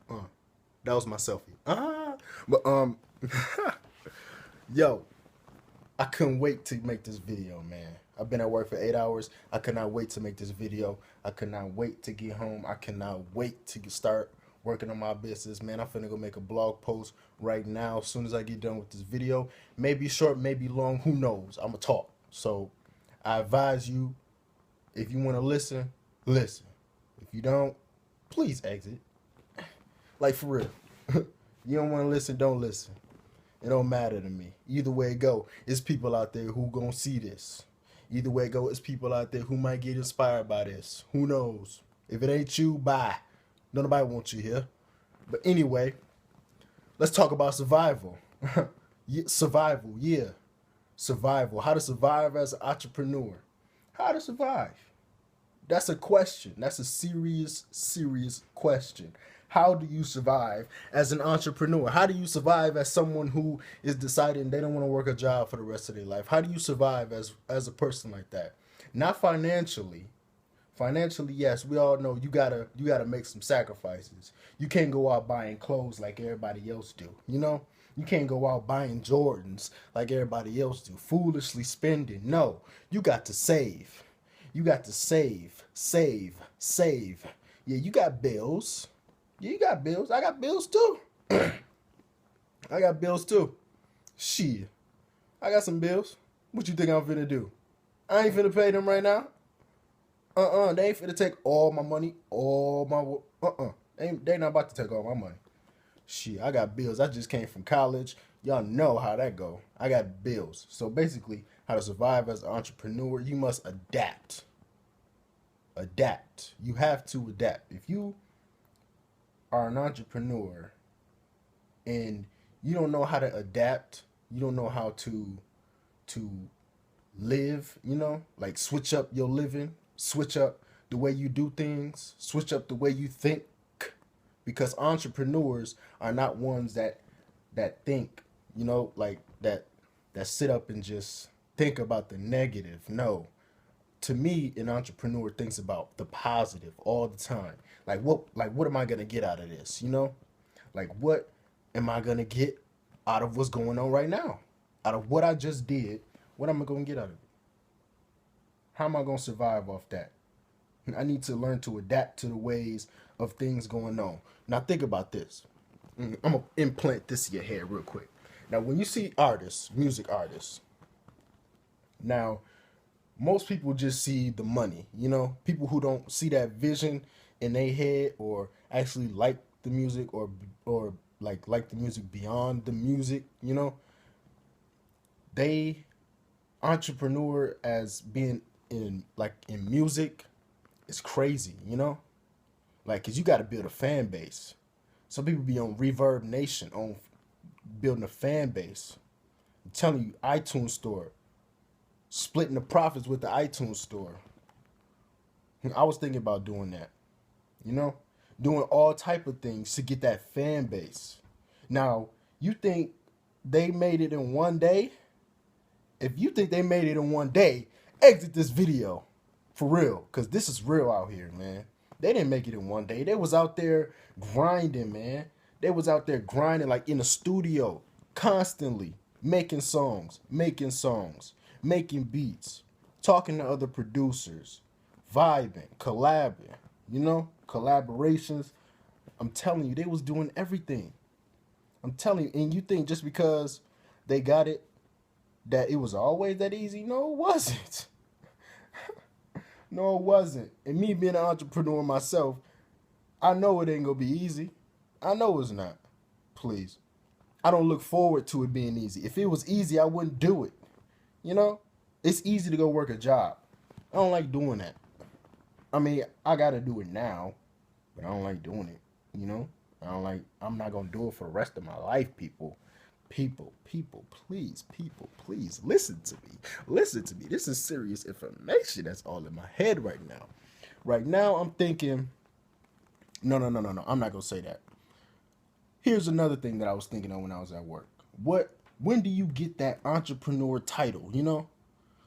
That was my selfie. But yo, I couldn't wait to make this video, man. I've been at work for 8 hours. I could not wait to make this video. I could not wait to get home. I cannot wait to start working on my business, man. I'm finna go make a blog post right now as soon as I get done with this video. Maybe short, maybe long, who knows? I'm gonna talk. So I advise you, if you wanna listen, listen. If you don't, please exit. Like for real. You don't wanna listen, don't listen. It don't matter to me. Either way it go, it's people out there who gonna see this. Either way it go, it's people out there who might get inspired by this. Who knows? If it ain't you, bye. Nobody wants you here. But anyway, let's talk about survival. Yeah, survival, yeah. Survival. How to survive as an entrepreneur. How to survive. That's a question. That's a serious, serious question. How do you survive as an entrepreneur? How do you survive as someone who is deciding they don't want to work a job for the rest of their life? How do you survive as a person like that? Not financially. Financially, yes, we all know you gotta make some sacrifices. You can't go out buying clothes like everybody else do. You know, you can't go out buying Jordans like everybody else do. Foolishly spending. No, you got to save. You got to save, save, save. Yeah, you got bills. Yeah, you got bills. I got bills too. I got bills too. Shit, I got some bills. What you think I'm finna do? I ain't finna pay them right now. They ain't finna take all my money, all my they not about to take all my money. Shit, I got bills. I just came from college. Y'all know how that go. I got bills. So basically, how to survive as an entrepreneur, you must adapt. Adapt. You have to adapt. If you are an entrepreneur and you don't know how to adapt, you don't know how to live, like switch up your living, switch up the way you do things, switch up the way you think, because entrepreneurs are not ones that think, like that sit up and just think about the negative. No. To me, an entrepreneur thinks about the positive all the time. Like what am I gonna get out of this? Like what am I gonna get out of what's going on right now? Out of what I just did, what am I gonna get out of it? How am I gonna survive off that? I need to learn to adapt to the ways of things going on. Now think about this. I'm gonna implant this in your head real quick. Now when you see artists, music artists, now most people just see the money, people who don't see that vision in their head or actually like the music or like the music beyond the music, they entrepreneur as being in music is crazy, like cuz you got to build a fan base. Some people be on Reverb Nation on building a fan base. I'm telling you, iTunes store, splitting the profits with the iTunes store. I was thinking about doing that, you know, doing all type of things to get that fan base. Now, you think they made it in one day? If you think they made it in one day, exit this video for real, cause this is real out here, man. They didn't make it in one day. They was out there grinding, man. They was out there grinding like in a studio, constantly making beats, talking to other producers, vibing, collabing, collaborations. I'm telling you, they was doing everything. I'm telling you, and you think just because they got it that it was always that easy? No, it wasn't. No, it wasn't. And me being an entrepreneur myself, I know it ain't gonna be easy. I know it's not. Please. I don't look forward to it being easy. If it was easy, I wouldn't do it. You know? It's easy to go work a job. I don't like doing that. I mean, I gotta do it now, but I don't like doing it. I'm not gonna do it for the rest of my life, people. Please, listen to me. Listen to me. This is serious information that's all in my head right now. Right now, I'm thinking, no. I'm not gonna say that. Here's another thing that I was thinking of when I was at work. When do you get that entrepreneur title?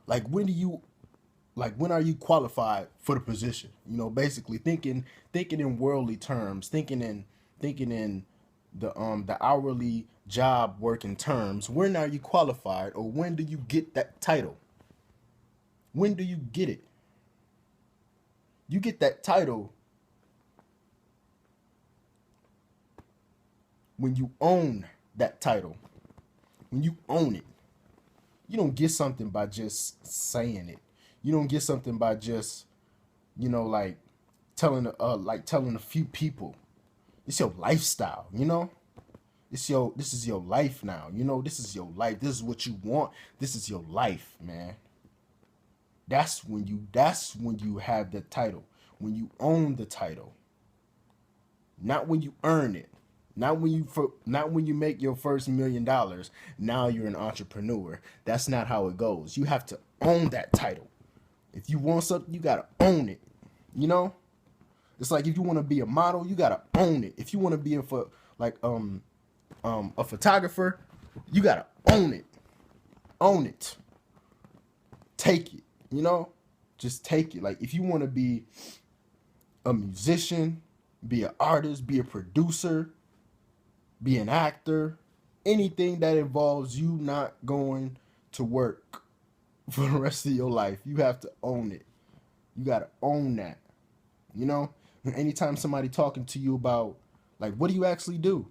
Like when are you qualified for the position? Basically thinking in worldly terms, thinking in thinking in the hourly job working terms, when are you qualified, or when do you get that title? When do you get it? You get that title when you own that title. When you own it. You don't get something by just saying it. You don't get something by just, like telling a few people. It's your lifestyle, This is your life now. This is your life. This is what you want. This is your life, man. That's when you have the title. When you own the title. Not when you earn it. Not when you make your first $1 million. Now you're an entrepreneur. That's not how it goes. You have to own that title. If you want something, you gotta own it. It's like if you want to be a model, you gotta own it. If you want to be a photographer, you gotta own it. Own it. Take it. Just take it. Like if you want to be a musician, be an artist, be a producer, be an actor, anything that involves you not going to work for the rest of your life, you have to own it. You got to own that. Anytime somebody talking to you about, like, what do you actually do?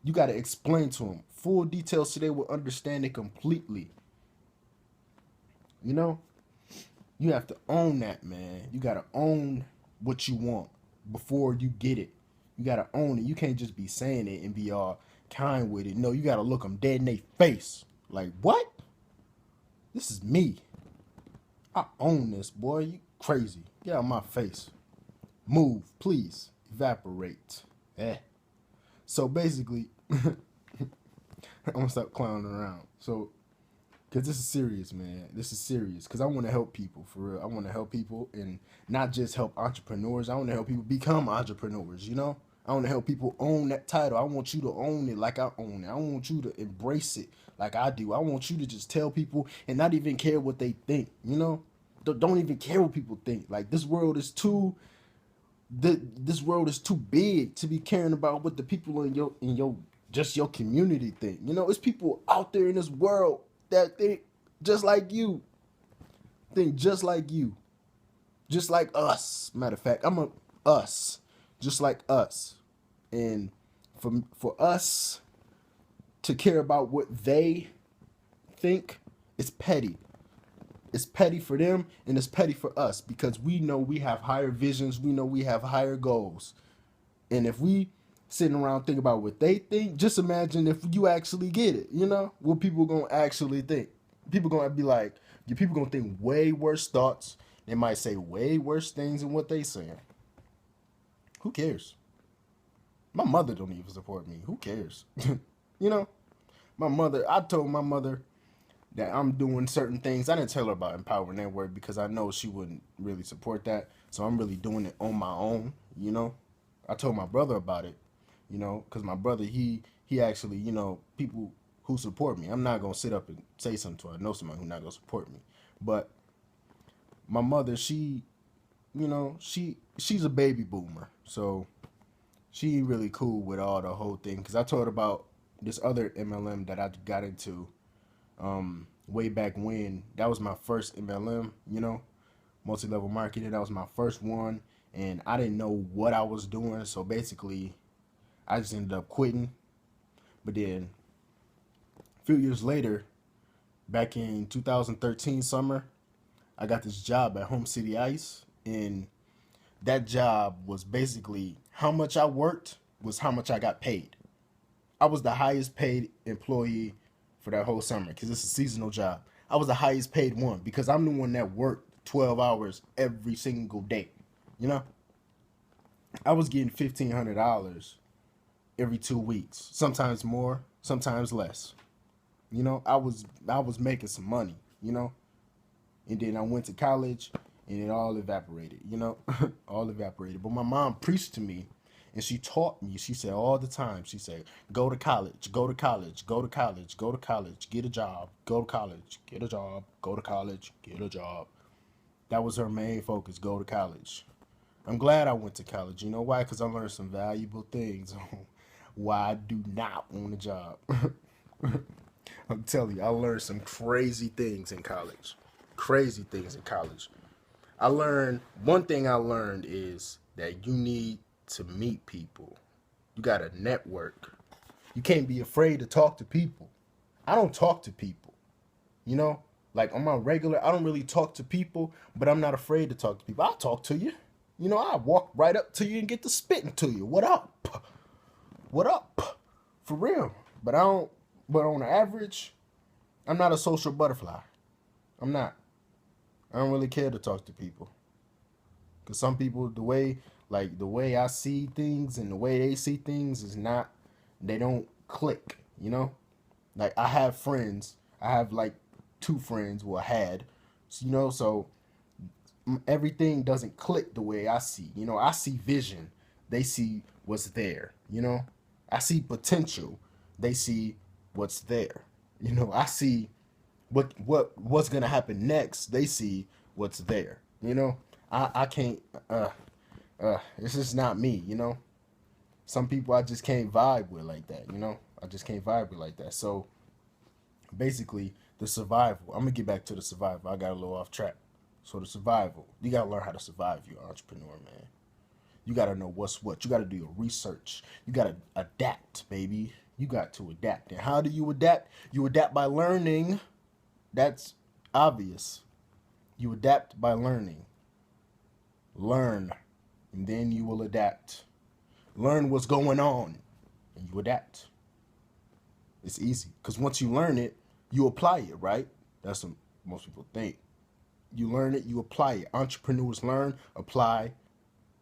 You got to explain to them full details so they will understand it completely. You have to own that, man. You got to own what you want before you get it. You got to own it. You can't just be saying it and be all kind with it. No, you got to look them dead in their face. Like, what? This is me. I own this, boy. You crazy. Get out of my face. Move, please. Evaporate. So basically, I'm going to stop clowning around. So, because this is serious, man. This is serious. Because I want to help people, for real. I want to help people and not just help entrepreneurs. I want to help people become entrepreneurs, I want to help people own that title. I want you to own it like I own it. I want you to embrace it like I do. I want you to just tell people and not even care what they think, Don't even care what people think. Like, this world is too big to be caring about what the people in your community think. It's people out there in this world that think just like you. Think just like you. Just like us. Matter of fact, us. Just like us. And for us to care about what they think, it's petty. It's petty for them and it's petty for us because we know we have higher visions. We know we have higher goals. And if we sitting around thinking about what they think, just imagine if you actually get it, what people going to actually think. People going to be like, people going to think way worse thoughts. They might say way worse things than what they saying. Who cares? My mother don't even support me. Who cares? I told my mother that I'm doing certain things. I didn't tell her about Empower Network because I know she wouldn't really support that. So I'm really doing it on my own, I told my brother about it, because my brother, he actually, people who support me. I'm not going to sit up and say something to her. I know somebody who's not going to support me. But my mother, she's a baby boomer. So she ain't really cool with all the whole thing. Because I told her about this other MLM that I got into way back when. That was my first MLM, multi-level marketing. That was my first one. And I didn't know what I was doing. So basically, I just ended up quitting. But then a few years later, back in 2013 summer, I got this job at Home City Ice. And that job was basically how much I worked was how much I got paid. I was the highest paid employee for that whole summer because it's a seasonal job. I was the highest paid one because I'm the one that worked 12 hours every single day. I was getting $1,500 every 2 weeks, sometimes more, sometimes less. I was making some money, and then I went to college and it all evaporated, all evaporated. But my mom preached to me and she taught me, she said all the time, she said, go to college, go to college, go to college, go to college, get a job, go to college, get a job, go to college, get a job. That was her main focus, go to college. I'm glad I went to college. You know why? Because I learned some valuable things on why I do not want a job. I'm telling you, I learned some crazy things in college. Crazy things in college. One thing I learned is that you need to meet people. You got to network. You can't be afraid to talk to people. I don't talk to people, you know? Like on my regular, I don't really talk to people, but I'm not afraid to talk to people. I'll talk to you. You know, I walk right up to you and get to spitting to you. What up? What up? For real. But but on the average, I'm not a social butterfly. I'm not. I don't really care to talk to people. Cause some people, the way I see things and the way they see things is not, they don't click, you know? Like I have friends, I have like two friends, well I had, you know, so everything doesn't click the way I see. You know, I see vision, they see what's there, you know? I see potential, they see what's there. You know, I see what's gonna happen next, they see what's there, you know? I can't it's just not me, you know. Some people I just can't vibe with like that, you know. I just can't vibe with like that. So basically, the survival. I'm gonna get back to the survival. I got a little off track. So the survival. You gotta learn how to survive. You entrepreneur, man. You gotta know what's what. You gotta do your research. You gotta adapt, baby. You got to adapt. And how do you adapt? You adapt by learning. That's obvious. You adapt by learning. Learn, and then you will adapt. Learn what's going on, and you adapt. It's easy because once you learn it, you apply it, right? That's what most people think. You learn it, you apply it. Entrepreneurs learn, apply,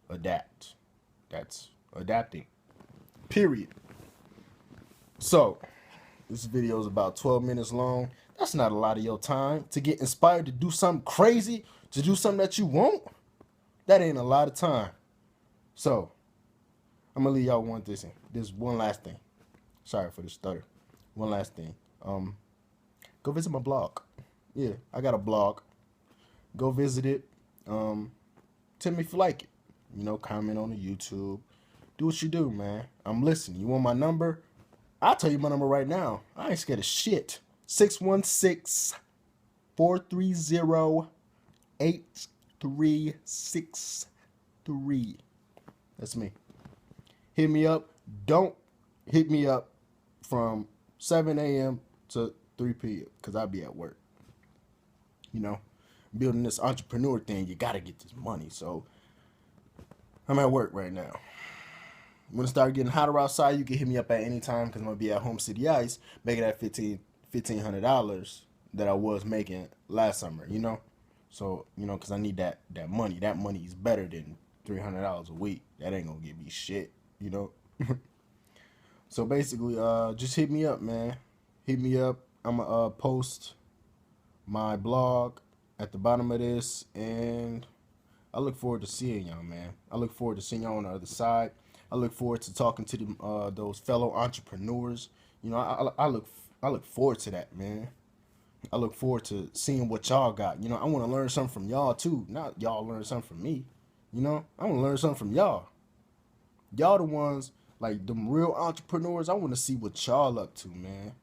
adapt. That's adapting. Period. So, this video is about 12 minutes long. That's not a lot of your time to get inspired to do something crazy, to do something that you want. That ain't a lot of time. So, I'm gonna leave y'all one this in. This one last thing. Sorry for the stutter. One last thing. Go visit my blog. Yeah, I got a blog. Go visit it. Tell me if you like it. You know, comment on the YouTube. Do what you do, man. I'm listening. You want my number? I'll tell you my number right now. I ain't scared of shit. 616-430-8363. That's me. Hit me up. Don't hit me up from 7 a.m. to 3 p.m. because I'll be at work. You know, building this entrepreneur thing, you got to get this money. So I'm at work right now. When it start getting hotter outside, you can hit me up at any time because I'm going to be at Home City Ice making that $1,500 that I was making last summer, you know? So, you know, because I need that money. That money is better than $300 a week. That ain't going to get me shit, you know? So basically, just hit me up, man. Hit me up. I'm going to post my blog at the bottom of this, and I look forward to seeing y'all, man. I look forward to seeing y'all on the other side. I look forward to talking to them, those fellow entrepreneurs. You know, I look forward to that, man. I look forward to seeing what y'all got. You know, I want to learn something from y'all too. Not y'all learn something from me. You know, I want to learn something from y'all. Y'all the ones, like them real entrepreneurs. I want to see what y'all up to, man.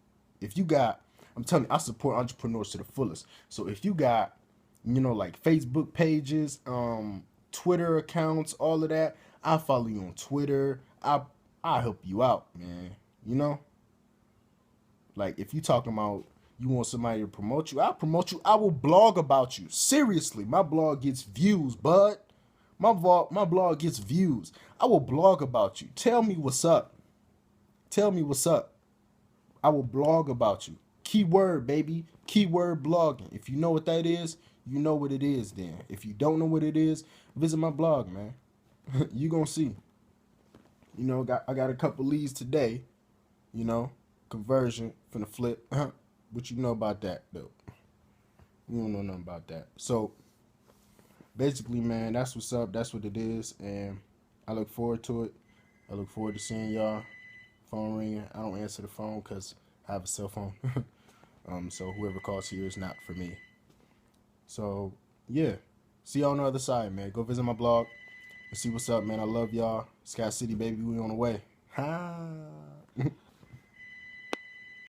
If you got, I'm telling you, I support entrepreneurs to the fullest. So if you got, you know, like Facebook pages, Twitter accounts, all of that, I'll follow you on Twitter. I'll help you out, man. You know? Like, if you talking about you want somebody to promote you, I'll promote you. I will blog about you. Seriously, my blog gets views, bud. My blog gets views. I will blog about you. Tell me what's up. Tell me what's up. I will blog about you. Keyword, baby. Keyword blogging. If you know what that is, you know what it is then. If you don't know what it is, visit my blog, man. You gonna see. You know, I got a couple leads today. You know, conversion from the flip. What you know about that, though? You don't know nothing about that. So, basically, man, that's what's up. That's what it is. And I look forward to it. I look forward to seeing y'all. Phone ringing. I don't answer the phone because I have a cell phone. So whoever calls here is not for me. So, yeah. See y'all on the other side, man. Go visit my blog. Let's see what's up, man. I love y'all. Sky City, baby. We on the way. Ha.